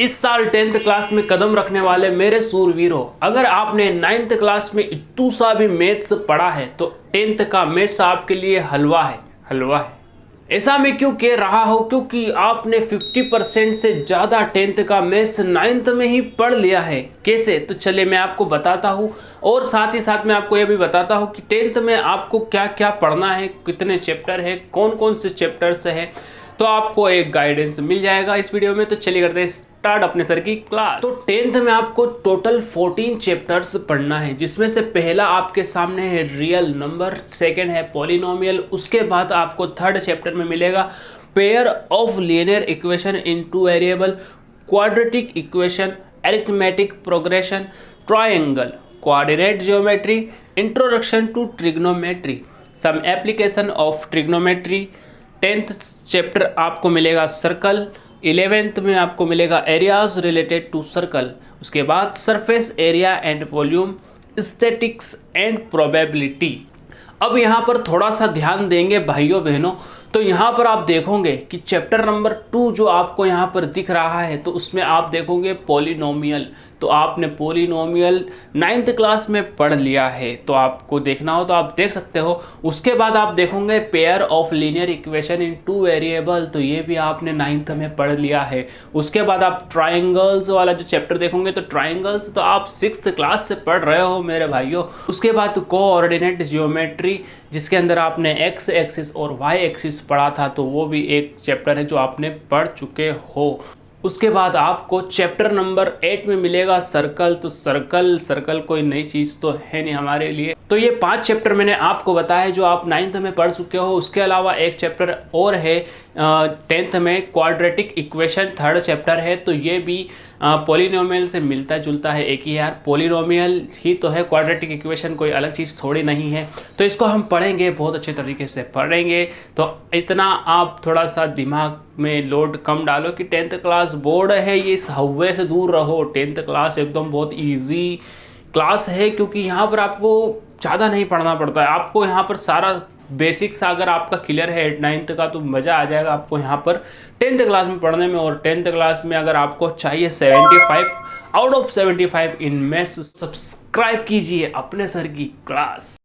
इस साल 10th class में कदम रखने वाले मेरे सूरवीरों, अगर आपने 9th क्लास में इतू सा भी मैथ्स पढ़ा है तो 10th का मैथ्स आपके लिए हलवा है, हलवा है। ऐसा मैं क्यों कह रहा हूँ, क्योंकि आपने 50% से ज़्यादा 10th का मैथ्स 9th में ही पढ़ लिया है। कैसे? तो चलिए मैं आपको बताता हूँ, और साथ ही साथ मैं आपको यह भी बताता हूँ कि 10th में आपको क्या क्या पढ़ना है, कितने चैप्टर है, कौन कौन से चैप्टर्स हैं, तो आपको एक गाइडेंस मिल जाएगा इस वीडियो में। तो चलिए करते हैं स्टार्ट अपने सर की क्लास। तो 10th में आपको टोटल 14 चैप्टर्स पढ़ना है, जिसमें से पहला आपके सामने है रियल नंबर, सेकंड है पॉलिनोमियल, उसके बाद आपको थर्ड चैप्टर में मिलेगा pair of linear equation in two variable, quadratic equation, arithmetic progression, triangle, coordinate geometry, introduction to trigonometry, some application of trigonometry. 10th chapter आपको मिलेगा सर्कल, 11th में आपको मिलेगा एरियाज रिलेटेड टू सर्कल, उसके बाद surface area and volume, statics and probability. अब यहाँ पर थोड़ा सा ध्यान देंगे भाइयों बहनों, तो यहाँ पर आप देखोगे कि चैप्टर नंबर 2 जो आपको यहाँ पर दिख रहा है, तो उसमें आप देखोगे पॉलिनोमियल। तो आपने पॉलिनोमियल 9th क्लास में पढ़ लिया है, तो आपको देखना हो तो आप देख सकते हो। उसके बाद आप देखोगे pair of linear equation in two variable, तो ये भी आपने 9th में पढ़ लिया है। उसके बाद आप ट्राइंगल्स वाला जो चैप्टर देखोगे, तो ट्राइंगल्स तो आप 6th क्लास से पढ़ रहे हो मेरे भाइयों। उसके बाद कोऑर्डिनेट ज्योमेट्री, जिसके अंदर आपने एक्स एक्सिस और वाई एक्सिस पढ़ा था, तो वो भी एक चैप्टर है जो आपने पढ़ चुके हो। उसके बाद आपको चैप्टर नंबर 8 में मिलेगा सर्कल। तो सर्कल कोई नई चीज़ तो है नहीं हमारे लिए। तो ये 5 चैप्टर मैंने आपको बताया जो आप 9th में पढ़ चुके हो। उसके अलावा एक चैप्टर और है 10th में, क्वाड्रेटिक इक्वेशन, थर्ड चैप्टर है। तो ये भी पॉलिनोमियल से मिलता जुलता है, एक ही यार पॉलिनोमियल ही तो है, क्वाड्रेटिक इक्वेशन कोई अलग चीज़ थोड़ी नहीं है। तो इसको हम पढ़ेंगे, बहुत अच्छे तरीके से पढ़ेंगे। तो इतना आप थोड़ा सा दिमाग में लोड कम डालो कि 10th क्लास बोर्ड है, ये इस हवा से दूर रहो। 10th क्लास एकदम बहुत ईजी क्लास है, क्योंकि यहाँ पर आपको ज़्यादा नहीं पढ़ना पड़ता है। आपको यहाँ पर सारा बेसिक्स अगर आपका क्लियर है 9th का, तो मज़ा आ जाएगा आपको यहाँ पर 10th क्लास में पढ़ने में। और 10th क्लास में अगर आपको चाहिए 75 out of 75 in maths, subscribe कीजिए अपने सर की क्लास।